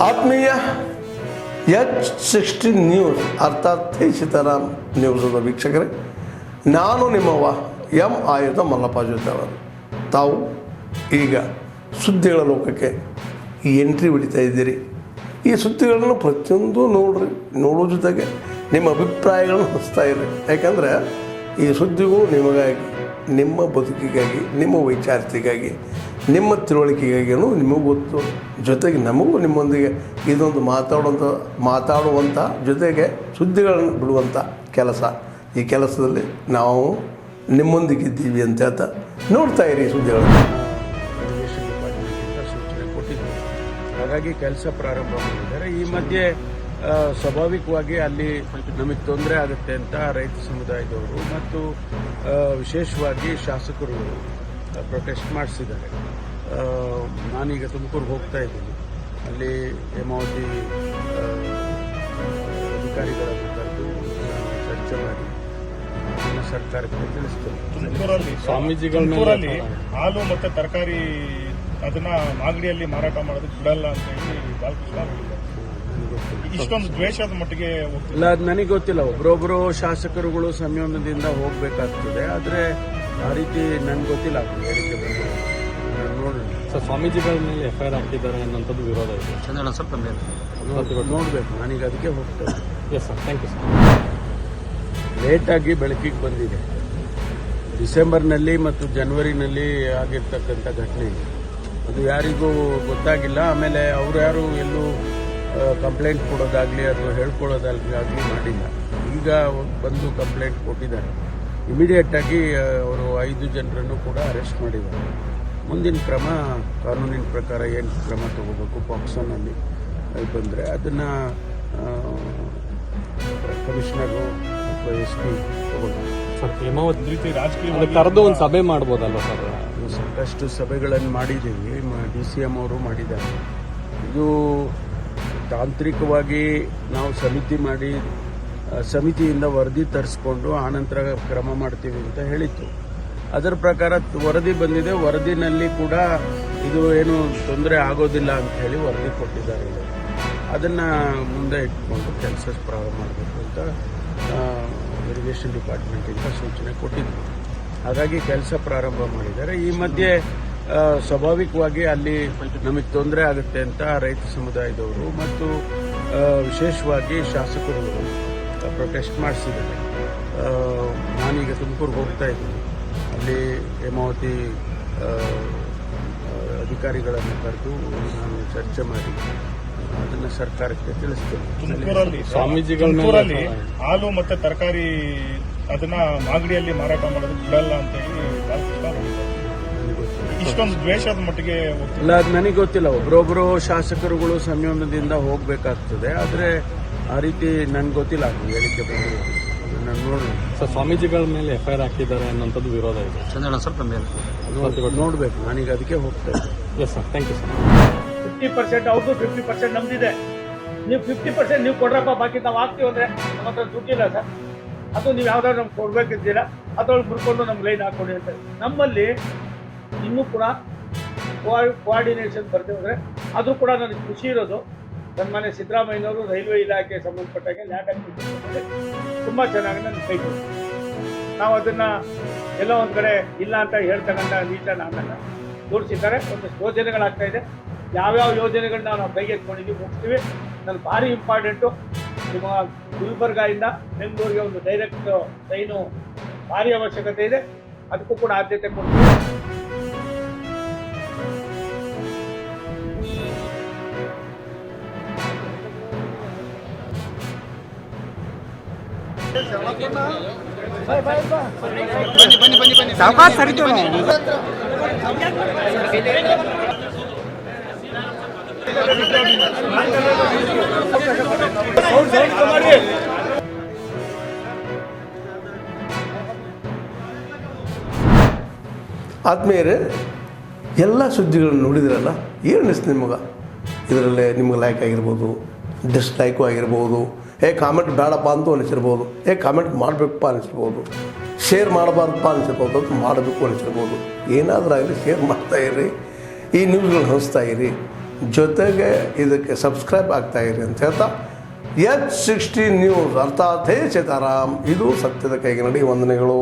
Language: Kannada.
ಆತ್ಮೀಯ H16 ನ್ಯೂಸ್ ಅರ್ಥಾತ್ ಸೀತಾರಾಮ್ ನ್ಯೂಸದ ವೀಕ್ಷಕರೇ, ನಾನು ನಿಮ್ಮವ ಎಂ ಆಯುಧ ಮಲ್ಲಪ್ಪ ಜೊತೆ ಅವರು. ತಾವು ಈಗ ಸುದ್ದಿಗಳ ಲೋಕಕ್ಕೆ ಎಂಟ್ರಿ ಹೊಡಿತಾ ಇದ್ದೀರಿ. ಈ ಸುದ್ದಿಗಳನ್ನು ಪ್ರತಿಯೊಂದು ನೋಡೋ ಜೊತೆಗೆ ನಿಮ್ಮ ಅಭಿಪ್ರಾಯಗಳನ್ನು ಹಂಚ್ತಾ ಇರಿ. ಯಾಕಂದರೆ ಈ ಸುದ್ದಿಗಳು ನಿಮಗಾಗಿ, ನಿಮ್ಮ ಬದುಕಿಗಾಗಿ, ನಿಮ್ಮ ವೈಚಾರಿಕೆಗಾಗಿ, ನಿಮ್ಮ ತಿಳುವಳಿಕೆಗಾಗಿಯೂ ನಿಮಗೂ ಗೊತ್ತು. ಜೊತೆಗೆ ನಮಗೂ ನಿಮ್ಮೊಂದಿಗೆ ಇದೊಂದು ಮಾತಾಡುವಂಥ ಜೊತೆಗೆ ಸುದ್ದಿಗಳನ್ನು ಬಿಡುವಂಥ ಕೆಲಸ. ಈ ಕೆಲಸದಲ್ಲಿ ನಾವು ನಿಮ್ಮೊಂದಿಗಿದ್ದೀವಿ ಅಂತ ಹೇಳ್ತಾ ನೋಡ್ತಾ ಇರಿ ಸುದ್ದಿಗಳನ್ನು. ಇರಿಗೇಷನ್ ಡಿಪಾರ್ಟ್ಮೆಂಟಿಂದ ಸೂಚನೆ ಕೊಟ್ಟಿದ್ದರು. ಹಾಗಾಗಿ ಕೆಲಸ ಪ್ರಾರಂಭ ಮಾಡಿದ್ದಾರೆ. ಈ ಮಧ್ಯೆ ಸ್ವಾಭಾವಿಕವಾಗಿ ಅಲ್ಲಿ ನಮಗೆ ತೊಂದರೆ ಆಗುತ್ತೆ ಅಂತ ರೈತ ಸಮುದಾಯದವರು ಮತ್ತು ವಿಶೇಷವಾಗಿ ಶಾಸಕರುಗಳು ಪ್ರೊಟೆಸ್ಟ್ ಮಾಡಿಸಿದ್ದಾರೆ. ನಾನೀಗ ತುಮಕೂರಿಗೆ ಹೋಗ್ತಾ ಇದ್ದೀನಿ. ಅಲ್ಲಿ ಹೇಮಾವತಿ ಅಧಿಕಾರಿಗಳನ್ನು ಕರೆದು ಚರ್ಚೆ ಮಾಡಿ ಸರ್ಕಾರಕ್ಕೆ ತಿಳಿಸ್ತೇನೆ. ತುಮಕೂರಲ್ಲಿ ಹಾಲು ಮತ್ತು ತರಕಾರಿ ಅದನ್ನ ಮಾಗಡಿಯಲ್ಲಿ ಮಾರಾಟ ಮಾಡೋದಕ್ಕೆ ಬಿಡಲ್ಲ ಅಂತ ಹೇಳಿ ಬಾಲಕೃಷ್ಣ ಹೇಳಿದ್ದಾರೆ. ಇಷ್ಟೊಂದು ದ್ವೇಷದ ಮಟ್ಟಿಗೆ ಇಲ್ಲ, ಅದು ನನಗೆ ಗೊತ್ತಿಲ್ಲ. ಒಬ್ಬರೊಬ್ಬರು ಶಾಸಕರುಗಳು ಸಂಯಮದಿಂದ ಹೋಗಬೇಕಾಗ್ತದೆ. ಆದರೆ ಆ ರೀತಿ ನನಗೆ ಗೊತ್ತಿಲ್ಲ. ಹೇಳಿಕೆ ಬಂದು ನೋಡೋಣ. ಸರ್, ಸ್ವಾಮೀಜಿಗಳ ಮೇಲೆ FIR ಹಾಕಿದ್ದಾರೆ ಅನ್ನೋಂಥದ್ದು ವಿರೋಧ ಇದೆ. ಚಂದ್ರಣ್ಣ ಸ್ವಲ್ಪ ಮೇಲೆ ನೋಡಬೇಕು. ನಾನೀಗ ಅದಕ್ಕೆ ಹೋಗ್ತೇನೆ. Yes sir, thank you sir. ಲೇಟಾಗಿ ಬೆಳಕಿಗೆ ಬಂದಿದೆ. ಡಿಸೆಂಬರ್ನಲ್ಲಿ ಮತ್ತು ಜನವರಿನಲ್ಲಿ ಆಗಿರ್ತಕ್ಕಂಥ ಘಟನೆ ಇದೆ. ಅದು ಯಾರಿಗೂ ಗೊತ್ತಾಗಿಲ್ಲ. ಆಮೇಲೆ ಅವ್ರು ಯಾರು ಎಲ್ಲೂ ಕಂಪ್ಲೇಂಟ್ ಕೊಡೋದಾಗಲಿ ಅಥವಾ ಹೇಳ್ಕೊಳ್ಳೋದಾಗಲಿ ಮಾಡಿಲ್ಲ. ಈಗ ಬಂದು ಕಂಪ್ಲೇಂಟ್ ಕೊಟ್ಟಿದ್ದಾರೆ. ಇಮಿಡಿಯೇಟಾಗಿ ಅವರು 5 ಜನರನ್ನು ಕೂಡ ಅರೆಸ್ಟ್ ಮಾಡಿದ್ದಾರೆ. ಮುಂದಿನ ಕ್ರಮ ಕಾನೂನಿನ ಪ್ರಕಾರ ಏನು ಕ್ರಮ ತಗೋಬೇಕು, ಪಾಕ್ಸೋನಲ್ಲಿ ಬಂದರೆ ಅದನ್ನು ಕಮಿಷನರು ಅಥವಾ SP ತಗೊಳ್ತಾರೆ. ಸರ್, ಹೇಮಾವತಿ ರೀತಿ ರಾಜಕೀಯ ಕರೆದು ಒಂದು ಸಭೆ ಮಾಡ್ಬೋದಲ್ವ ಸರ್? ಸಾಕಷ್ಟು ಸಭೆಗಳನ್ನು ಮಾಡಿದ್ದೀವಿ. DCM ಅವರು ಮಾಡಿದ್ದಾರೆ. ಇದು ತಾಂತ್ರಿಕವಾಗಿ ನಾವು ಸಮಿತಿ ಮಾಡಿ ಸಮಿತಿಯಿಂದ ವರದಿ ತರಿಸ್ಕೊಂಡು ಆನಂತರ ಕ್ರಮ ಮಾಡ್ತೀವಿ ಅಂತ ಹೇಳಿತ್ತು. ಅದರ ಪ್ರಕಾರ ವರದಿ ಬಂದಿದೆ. ವರದಿನಲ್ಲಿ ಕೂಡ ಇದು ಏನು ತೊಂದರೆ ಆಗೋದಿಲ್ಲ ಅಂತ ಹೇಳಿ ವರದಿ ಕೊಟ್ಟಿದ್ದಾರೆ. ಅದನ್ನು ಮುಂದೆ ಇಟ್ಕೊಂಡು ಕೆಲಸ ಪ್ರಾರಂಭ ಮಾಡಬೇಕು ಅಂತ ಇರಿಗೇಷನ್ ಡಿಪಾರ್ಟ್ಮೆಂಟಿಂದ ಸೂಚನೆ ಕೊಟ್ಟಿದ್ದರು. ಹಾಗಾಗಿ ಕೆಲಸ ಪ್ರಾರಂಭ ಮಾಡಿದ್ದಾರೆ. ಈ ಮಧ್ಯೆ ಸ್ವಾಭಾವಿಕವಾಗಿ ಅಲ್ಲಿ ನಮಗೆ ತೊಂದರೆ ಆಗುತ್ತೆ ಅಂತ ರೈತ ಸಮುದಾಯದವರು ಮತ್ತು ವಿಶೇಷವಾಗಿ ಶಾಸಕರುಗಳು ಪ್ರೊಟೆಸ್ಟ್ ಮಾಡಿಸಿದ್ದಾರೆ. ನಾನೀಗ ತುಮಕೂರಿಗೆ ಹೋಗ್ತಾ ಇದ್ದೀನಿ. ಅಲ್ಲಿ ಹೇಮಾವತಿ ಅಧಿಕಾರಿಗಳನ್ನು ಕರೆದು ನಾನು ಚರ್ಚೆ ಮಾಡಿ ಅದನ್ನು ಸರ್ಕಾರಕ್ಕೆ ತಿಳಿಸ್ತೇನೆ. ತುಮಕೂರಲ್ಲಿ ಹಾಲು ಮತ್ತು ತರಕಾರಿ ಅದನ್ನ ಮಾಗಡಿಯಲ್ಲಿ ಮಾರಾಟ ಮಾಡೋದಕ್ಕೆ ಬಿಡಲ್ಲ ಅಂತ ಹೇಳಿ ಬಾಲಕೃಷ್ಣ ಹೇಳಿದ್ದಾರೆ. ಇಷ್ಟೊಂದು ದ್ವೇಷದ ಮಟ್ಟಿಗೆ ಇಲ್ಲ, ಅದು ನನಗೆ ಗೊತ್ತಿಲ್ಲ. ಒಬ್ಬರೊಬ್ಬರು ಶಾಸಕರುಗಳು ಸಂಯಮದಿಂದ ಹೋಗಬೇಕಾಗ್ತದೆ. ಆದರೆ ಆ ರೀತಿ ನನಗೆ ಗೊತ್ತಿಲ್ಲ. ಹೇಳಿಕೆ ಬಂದು ನಾನು ನೋಡೋಣ. ಸರ್, ಸ್ವಾಮೀಜಿಗಳ ಮೇಲೆ FIR ಹಾಕಿದ್ದಾರೆ ಅನ್ನೋಂಥದ್ದು ವಿರೋಧ ಇದೆ. ಚಂದ್ರಣ್ಣ ಸ್ವಲ್ಪ ಮೇಲೆ ನೋಡಬೇಕು. ನಾನೀಗ ಅದಕ್ಕೆ ಹೋಗ್ತೇನೆ. Yes sir, thank you sir. 50% ಅವ್ರದ್ದು 50% ನಮ್ದಿದೆ. ನೀವು 50% ನೀವು ಕೊಡ್ರಪ್ಪ, ಬಾಕಿ ನಾವು ಹಾಕ್ತೀವಿ ಅಂದರೆ ನಮ್ಮ ಹತ್ರ ದುಡ್ಡಿಲ್ಲ ಸರ್. ಅದು ನೀವು ಯಾವ್ದಾದ್ರು ನಮ್ಗೆ ಕೊಡ್ಬೇಕಿದ್ದೀರಾ ಅದ್ರೊಳಗೆ ಬಿಡ್ಕೊಂಡು ನಮ್ಗೆ ಲೈನ್ ಹಾಕ್ಕೊಡಿ ಅಂತ. ನಮ್ಮಲ್ಲಿ ಇನ್ನೂ ಕೂಡ ಕೋಆರ್ಡಿನೇಷನ್ ಬರ್ತೀವಿ ಅಂದರೆ ಅದು ಕೂಡ ನನಗೆ ಖುಷಿ ಇರೋದು. ನನ್ನ ಮನೆ ಸಿದ್ದರಾಮಯ್ಯನವರು ರೈಲ್ವೆ ಇಲಾಖೆಗೆ ಸಂಬಂಧಪಟ್ಟಾಗೆ ಲ್ಯಾಂಡ್ ಅಕ್ವಿಸಿಷನ್ ತುಂಬ ಚೆನ್ನಾಗಿ ನನಗೆ ಕೈ ಕೊಡ್ತೀವಿ. ನಾವು ಅದನ್ನು ಎಲ್ಲೋ ಒಂದು ಕಡೆ ಇಲ್ಲ ಅಂತ ಹೇಳ್ತಕ್ಕಂಥ ನೀಟನ್ನು ಆಮೇಲೆ ತೋರಿಸಿದ್ದಾರೆ. ಒಂದಷ್ಟು ಯೋಜನೆಗಳಾಗ್ತಾ ಇದೆ. ಯಾವ್ಯಾವ ಯೋಜನೆಗಳನ್ನ ನಾವು ಕೈಗೆತ್ಕೊಂಡಿದ್ದೀವಿ ಮುಗಿಸ್ತೀವಿ. ನನ್ನ ಭಾರಿ ಇಂಪಾರ್ಟೆಂಟು ನಿಮ್ಮ ಗುಲ್ಬರ್ಗಾಯಿಂದ ಬೆಂಗಳೂರಿಗೆ ಒಂದು ಡೈರೆಕ್ಟ್ ಟ್ರೈನು ಭಾರಿ ಅವಶ್ಯಕತೆ ಇದೆ. ಅದಕ್ಕೂ ಕೂಡ ಆದ್ಯತೆ ಕೊಡ್ತೀವಿ. ಆತ್ಮೀಯರೇ, ಎಲ್ಲ ಸುದ್ದಿಗಳನ್ನು ನೋಡಿದ್ರಲ್ಲ, ಏನು ಅನಿಸ್ತು ನಿಮಗೆ? ಇದರಲ್ಲೇ ನಿಮ್ಗೆ ಲೈಕ್ ಆಗಿರ್ಬೋದು, ಡಿಸ್ಲೈಕು ಆಗಿರ್ಬೋದು, ಕಾಮೆಂಟ್ ಬೇಡಪ್ಪ ಅಂತೂ ಅನಿಸಿರ್ಬೋದು, ಕಾಮೆಂಟ್ ಮಾಡಬೇಕಪ್ಪ ಅನಿಸಿರ್ಬೋದು, ಶೇರ್ ಮಾಡಬಾರ್ದಪ್ಪ ಅನಿಸಿರ್ಬೋದು, ಅದು ಮಾಡಬೇಕು ಅನಿಸಿರ್ಬೋದು. ಏನಾದರೂ ಆಗಲಿ ಶೇರ್ ಮಾಡ್ತಾಯಿರಿ, ಈ ನ್ಯೂಸ್ಗಳು ಹಂಚ್ತಾ ಇರಿ. ಜೊತೆಗೆ ಇದಕ್ಕೆ ಸಬ್ಸ್ಕ್ರೈಬ್ ಆಗ್ತಾಯಿರಿ ಅಂತ ಹೇಳ್ತಾ H60 ನ್ಯೂಸ್ ಅರ್ಥಾತ್ ಹೇ ಸೀತಾರಾಮ್, ಇದು ಸತ್ಯದ ಕೈಗೆ ನಡಿ. ವಂದನೆಗಳು.